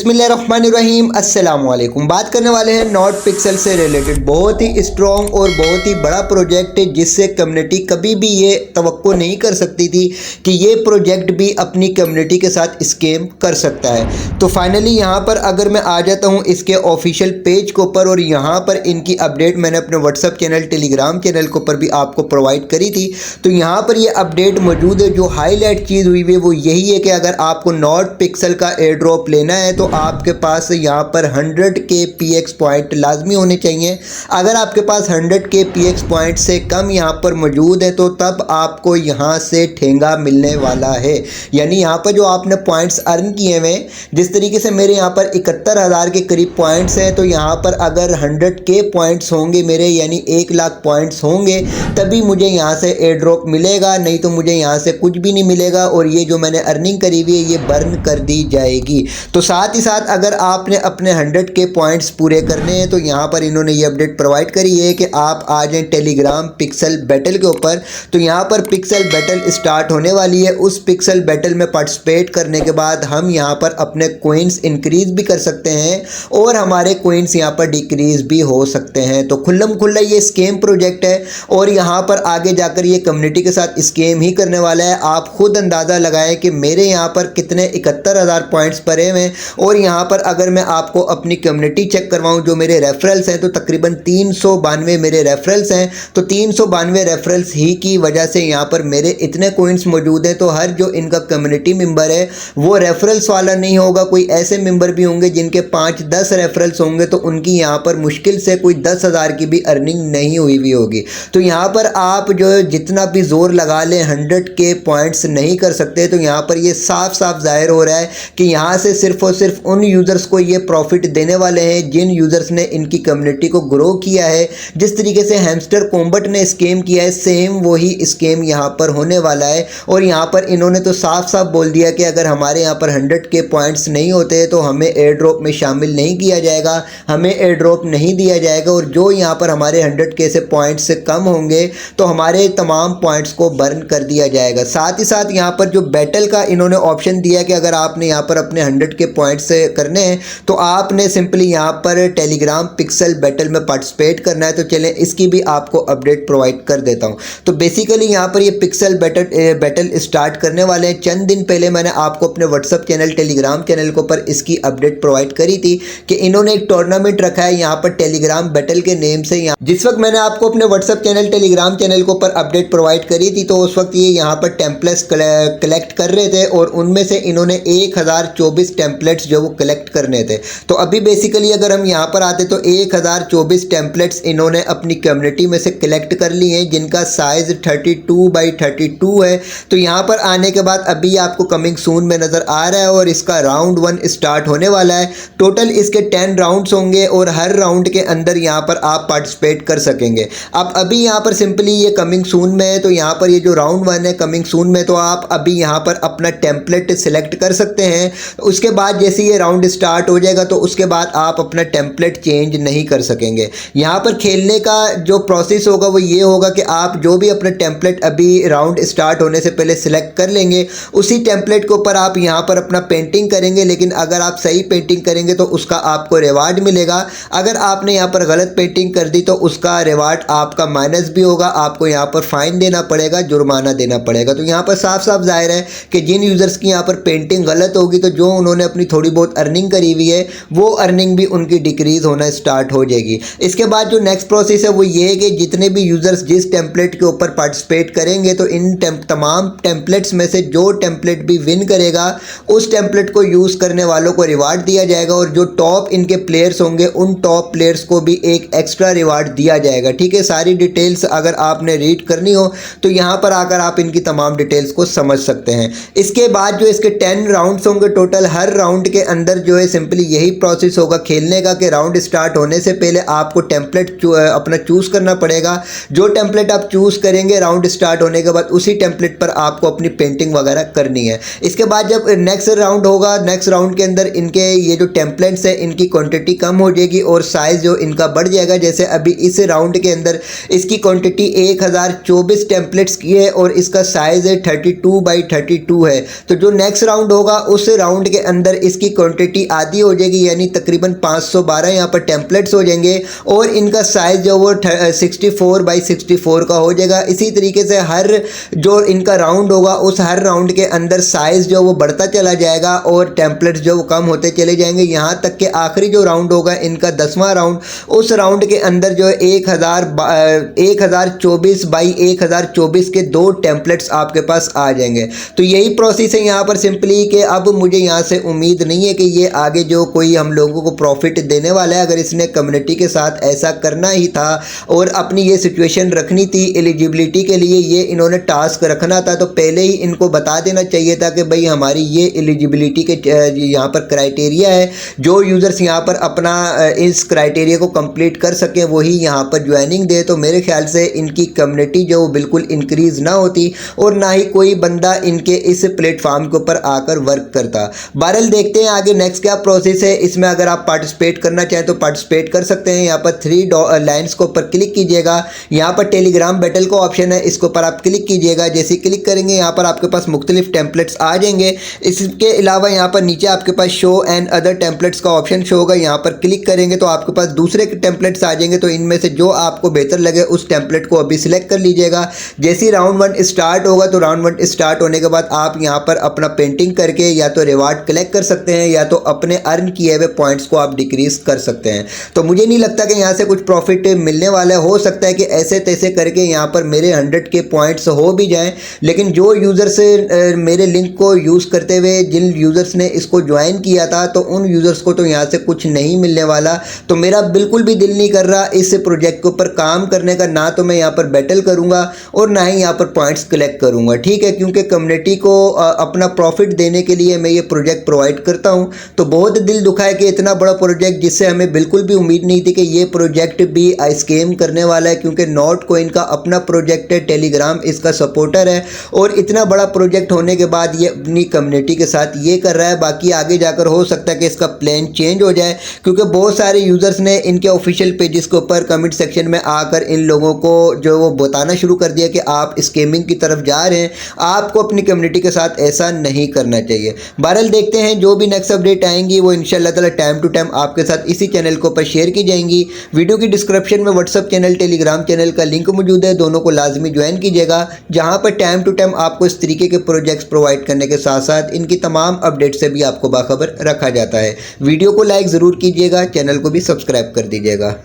बिस्मिल्लाहिर्रहमानिर्रहीम अस्सलाम वालेकुम। बात करने वाले हैं नॉट पिक्सल से रिलेटेड बहुत ही स्ट्रॉन्ग और बहुत ही बड़ा प्रोजेक्ट है, जिससे कम्युनिटी कभी भी ये तवक्को नहीं कर सकती थी कि ये प्रोजेक्ट भी अपनी कम्युनिटी के साथ स्कैम कर सकता है। तो फाइनली यहाँ पर अगर मैं आ जाता हूँ इसके ऑफिशियल पेज के ऊपर, और यहाँ पर इनकी अपडेट मैंने अपने व्हाट्सअप चैनल, टेलीग्राम चैनल के ऊपर भी आपको प्रोवाइड करी थी। तो यहाँ पर ये अपडेट मौजूद है। जो हाईलाइट चीज़ हुई है वो यही है कि अगर आपको नॉट पिक्सल का एयर ड्रॉप लेना है तो आपके पास यहाँ पर 100K PX पॉइंट लाजमी होने चाहिए। अगर आपके पास 100K PX पॉइंट से कम यहाँ पर मौजूद है तो तब आपको यहाँ से ठेंगा मिलने वाला है। यानी यहाँ पर जो आपने पॉइंट्स अर्न किए हुए, जिस तरीके से मेरे यहाँ पर 71,000 के करीब पॉइंट्स हैं, तो यहाँ पर अगर 100K पॉइंट्स होंगे मेरे, यानी 1 लाख पॉइंट्स होंगे, तभी मुझे यहाँ से एयर ड्रॉप मिलेगा, नहीं तो मुझे यहाँ से कुछ भी नहीं मिलेगा। और ये जो मैंने अर्निंग करी हुई है ये बर्न कर दी जाएगी। तो साथ ही साथ अगर आपने अपने 100K पॉइंट्स पूरे करने हैं तो यहाँ पर इन्होंने ये अपडेट प्रोवाइड करी है कि आप आ जाएं टेलीग्राम पिक्सल बैटल के ऊपर। तो यहाँ पर पिक्सल बैटल स्टार्ट होने वाली है। उस पिक्सल बैटल में पार्टिसिपेट करने के बाद हम यहाँ पर अपने कोइंस इंक्रीज भी कर सकते हैं और हमारे कोइंस यहाँ पर डिक्रीज भी हो सकते हैं। तो खुल्लम खुल्ला ये स्कैम प्रोजेक्ट है और यहाँ पर आगे जाकर ये कम्युनिटी के साथ स्कैम ही करने वाला है। आप खुद अंदाज़ा लगाएं कि मेरे यहाँ पर कितने 71,000 पॉइंट्स पड़े हुए हैं, और यहाँ पर अगर मैं आपको अपनी कम्युनिटी चेक करवाऊँ जो मेरे रेफरल्स हैं, तो तकरीबन 392 मेरे रेफरल्स हैं। तो 392 रेफरल्स ही की वजह से यहाँ पर मेरे इतने कोइंस मौजूद हैं। तो हर जो इनका कम्युनिटी मेंबर है वो रेफरल्स वाला नहीं होगा, कोई ऐसे मेंबर भी होंगे जिनके 5-10 रेफरल्स होंगे, तो उनकी यहाँ पर मुश्किल से कोई 10,000 की भी अर्निंग नहीं हुई भी होगी। तो यहाँ पर आप जो जितना भी जोर लगा लें 100K पॉइंट्स नहीं कर सकते। तो यहाँ पर ये साफ साफ जाहिर हो रहा है कि यहाँ से सिर्फ और सिर्फ उन यूज़र्स को ये प्रॉफिट देने वाले हैं जिन यूज़र्स ने इनकी कम्युनिटी को ग्रो किया है। जिस तरीके से हैमस्टर कॉम्बट ने स्कैम किया है, सेम वही स्कैम यहाँ पर होने वाला है। और यहाँ पर इन्होंने तो साफ साफ बोल दिया कि अगर हमारे यहाँ पर 100K पॉइंट्स नहीं होते तो हमें एयर ड्रॉप में शामिल नहीं किया जाएगा, हमें एयर ड्रॉप नहीं दिया जाएगा। और जो यहाँ पर हमारे 100K से पॉइंट्स से कम होंगे तो हमारे तमाम पॉइंट्स को बर्न कर दिया जाएगा। साथ ही साथ यहाँ पर जो बैटल का इन्होंने ऑप्शन दिया कि अगर आपने यहाँ पर अपने 100K पॉइंट्स से करने हैं तो आपने सिंपली यहाँ पर टेलीग्राम पिक्सल बैटल में पार्टिसिपेट करना है। तो चलें इसकी भी आपको अपडेट प्रोवाइड कर देता हूँ। तो बेसिकली यहाँ पर ये पिक्सल बैटल स्टार्ट करने वाले हैं। चंद दिन पहले मैंने आपको अपने व्हाट्सअप चैनल, टेलीग्राम चैनल के ऊपर इसकी अपडेट प्रोवाइड करी थी कि इन्होंने एक टूर्नामेंट रखा है यहाँ पर टेलीग्राम बैटल के नेम से। जिस वक्त मैंने आपको अपने व्हाट्सअप चैनल, टेलीग्राम चैनल के ऊपर अपडेट प्रोवाइड करी थी तो उस वक्त ये यहाँ पर टेम्पलेट्स कलेक्ट कर रहे थे, और उनमें से इन्होंने 1024 टेम्पलेट्स जो वो कलेक्ट करने थे। तो अभी बेसिकली अगर हम यहाँ पर आते तो 1024 टेम्पलेट्स इन्होंने अपनी कम्युनिटी में से कलेक्ट कर लिए हैं, जिनका साइज़ 32x32 है। तो यहाँ पर आने के बाद अभी आपको कमिंग सून में नज़र आ रहा है और इसका राउंड 1 स्टार्ट होने वाला है। टोटल इसके 10 राउंड्स होंगे और हर राउंड के अंदर यहाँ पर आप पार्टिसिपेट कर सकेंगे। अब अभी यहाँ पर सिंपली ये कमिंग सून में है, तो यहाँ पर ये जो राउंड 1 है कमिंग सून में, तो आप अभी यहाँ पर अपना टेम्पलेट सिलेक्ट कर सकते हैं। उसके बाद जैसे ये राउंड स्टार्ट हो जाएगा तो उसके बाद आप अपना टेम्पलेट चेंज नहीं कर सकेंगे। यहाँ पर खेलने का जो प्रोसेस होगा वो ये होगा कि आप जो भी अपना टेम्पलेट अभी राउंड स्टार्ट होने से पहले सिलेक्ट कर लेंगे, उसी टेम्पलेट के ऊपर आप यहाँ पर अपना पेंटिंग करेंगे। लेकिन अगर आप सही पेंटिंग करेंगे तो उसका आपको रिवार्ड मिलेगा। अगर आपने यहाँ पर गलत पेंटिंग कर दी तो उसका रिवार्ड आपका माइनस भी होगा, आपको यहाँ पर फाइन देना पड़ेगा, जुर्माना देना पड़ेगा। तो यहाँ पर साफ साफ जाहिर है कि जिन यूज़र्स की यहाँ पर पेंटिंग गलत होगी तो जो उन्होंने अपनी थोड़ी बहुत अर्निंग करी हुई है वो अर्निंग भी उनकी डिक्रीज़ होना स्टार्ट हो जाएगी। इसके बाद जो नेक्स्ट प्रोसेस है वो ये है कि जितने भी यूज़र्स जिस टेम्पलेट के ऊपर पार्टिसिपेट करेंगे तो इन तमाम टेम्पलेट्स में से जो टेम्पलेट भी विन करेगा उस टेम्पलेट को यूज़ करने वालों को रिवार्ड दिया जाएगा, और जो टॉप इनके प्लेयर्स होंगे उन टॉप प्लेयर्स को भी एक एक्स्ट्रा रिवार्ड दिया जाएगा। ठीक है, सारी डिटेल्स अगर आपने रीड करनी हो तो यहाँ पर आकर आप इनकी तमाम डिटेल्स को समझ सकते हैं। इसके बाद जो इसके 10 राउंड्स होंगे टोटल, हर राउंड के अंदर जो है सिंपली यही प्रोसेस होगा खेलने का कि राउंड स्टार्ट होने से पहले आपको टेम्पलेट अपना चूज़ करना पड़ेगा। जो टेम्पलेट आप चूज़ करेंगे राउंड स्टार्ट होने के बाद उसी टेम्पलेट पर आपको अपनी पेंटिंग वगैरह करनी है। इसके बाद जब नेक्स्ट राउंड होगा, नेक्स्ट राउंड के अंदर इनके ये जो टेम्पलेट्स है इनकी क्वांटिटी कम हो जाएगी और साइज़ जो इनका बढ़ जाएगा। जैसे अभी इस राउंड के अंदर इसकी क्वांटिटी 1024 टेम्पलेट्स की है और इसका साइज़ है 32x32 है। तो जो नेक्स्ट राउंड होगा उस राउंड के अंदर इसकी क्वांटिटी आधी हो जाएगी, यानी तकरीबन 512 यहाँ पर टेम्पलेट्स हो जाएंगे और इनका साइज़ जो वो 64 बाई 64 का हो जाएगा। इसी तरीके से हर जो इनका राउंड होगा उस हर राउंड के अंदर साइज़ जो वो बढ़ता चला जाएगा और टेम्पलेट्स जो वो कम होते चले जाएंगे, यहाँ तक कि आखिरी जो राउंड होगा इनका 10वां राउंड, उस राउंड के अंदर जो 1024 बाई 1024 के 2 टेम्पलेट्स आपके पास आ जाएंगे। तो यही प्रोसेस है यहाँ पर सिंपली कि अब मुझे यहाँ से उम्मीद नहीं है कि ये आगे जो कोई हम लोगों को प्रॉफिट देने वाला है। अगर इसने कम्युनिटी के साथ ऐसा करना ही था और अपनी ये सिचुएशन रखनी थी एलिजिबिलिटी के लिए, ये इन्होंने टास्क रखना था, तो पहले ही इनको बता देना चाहिए था कि भाई हमारी ये एलिजिबिलिटी के यहाँ पर क्राइटेरिया है, जो यूज़र्स यहाँ पर अपना इस क्राइटेरिया को कंप्लीट कर सकें वही यहाँ पर ज्वाइनिंग दे। तो मेरे ख्याल से इनकी कम्युनिटी जो बिल्कुल इंक्रीज़ ना होती और ना ही कोई बंदा इनके इस प्लेटफॉर्म के ऊपर आकर वर्क करता। बहरहाल देखते हैं आगे नेक्स्ट क्या प्रोसेस है। इसमें अगर आप पार्टिसिपेट करना चाहें तो पार्टिसिपेट कर सकते हैं। यहाँ पर 3 लाइन्स के ऊपर क्लिक कीजिएगा, यहाँ पर टेलीग्राम बैटल का ऑप्शन है, इसके ऊपर आप क्लिक कीजिएगा। जैसे क्लिक करेंगे यहाँ पर आपके पास मुख्तलिफ टेम्पलेट्स आ जाएंगे। इसके अलावा यहाँ पर नीचे आपके पास शो एंड अदर टेम्पलेट्स का ऑप्शन शो होगा, यहाँ पर क्लिक करेंगे तो आपके पास दूसरे टेम्पलेट्स आ जाएंगे। तो इनमें से जो आपको बेहतर लगे उस टेम्पलेट को अभी सिलेक्ट कर लीजिएगा। जैसे ही राउंड 1 स्टार्ट होगा तो राउंड 1 स्टार्ट होने के बाद आप यहाँ पर अपना पेंटिंग करके या तो रिवार्ड कलेक्ट कर सकते हैं या तो अपने अर्न किए हुए पॉइंट्स को आप डिक्रीज कर सकते हैं। तो मुझे नहीं लगता कि यहाँ से कुछ प्रॉफिट मिलने वाला है। हो सकता है कि ऐसे तैसे करके यहाँ पर मेरे 100 के पॉइंट्स हो भी जाएं, लेकिन जो यूज़र्स मेरे लिंक को यूज़ करते हुए जिन यूज़र्स ने इसको ज्वाइन किया था तो उन यूज़र्स को तो यहाँ से कुछ नहीं मिलने वाला। तो मेरा बिल्कुल भी दिल नहीं कर रहा इस प्रोजेक्ट के ऊपर काम करने का, ना तो मैं यहाँ पर बैटल करूँगा और ना ही यहाँ पर पॉइंट्स कलेक्ट करूँगा, ठीक है, क्योंकि कम्युनिटी को अपना प्रॉफिट देने के लिए मैं ये प्रोजेक्ट प्रोवाइड करता हूँ। तो बहुत दिल दुखा है कि इतना बड़ा प्रोजेक्ट जिससे हमें बिल्कुल भी उम्मीद नहीं थी कि ये प्रोजेक्ट भी स्कैम करने वाला है, क्योंकि नॉट कॉइन का अपना प्रोजेक्ट है, टेलीग्राम इसका सपोर्टर है और इतना बड़ा प्रोजेक्ट होने के बाद ये अपनी कम्युनिटी के साथ ये कर रहा है। बाकी आगे जाकर हो सकता है कि इसका प्लान चेंज हो जाए, क्योंकि बहुत सारे यूज़र्स ने इनके ऑफिशियल पेजेस के ऊपर कमेंट सेक्शन में आकर इन लोगों को जो वो बताना शुरू कर दिया कि आप स्कैमिंग की तरफ जा रहे हैं, आपको अपनी कम्युनिटी के साथ ऐसा नहीं करना चाहिए। बहरहाल देखते हैं जो भी नेक्स्ट अपडेट आएंगी वो इंशाल्लाह ताला टाइम टू टाइम आपके साथ इसी चैनल के ऊपर शेयर की जाएंगी। वीडियो की डिस्क्रिप्शन में व्हाट्सअप चैनल टेलीग्राम चैनल का लिंक मौजूद है, दोनों को लाजमी ज्वाइन कीजिएगा, जहां पर टाइम टू टाइम आपको इस तरीके के प्रोजेक्ट्स प्रोवाइड करने के साथ साथ इनकी तमाम अपडेट से भी आपको बाखबर रखा जाता है। वीडियो को लाइक ज़रूर कीजिएगा, चैनल को भी सब्सक्राइब कर दीजिएगा।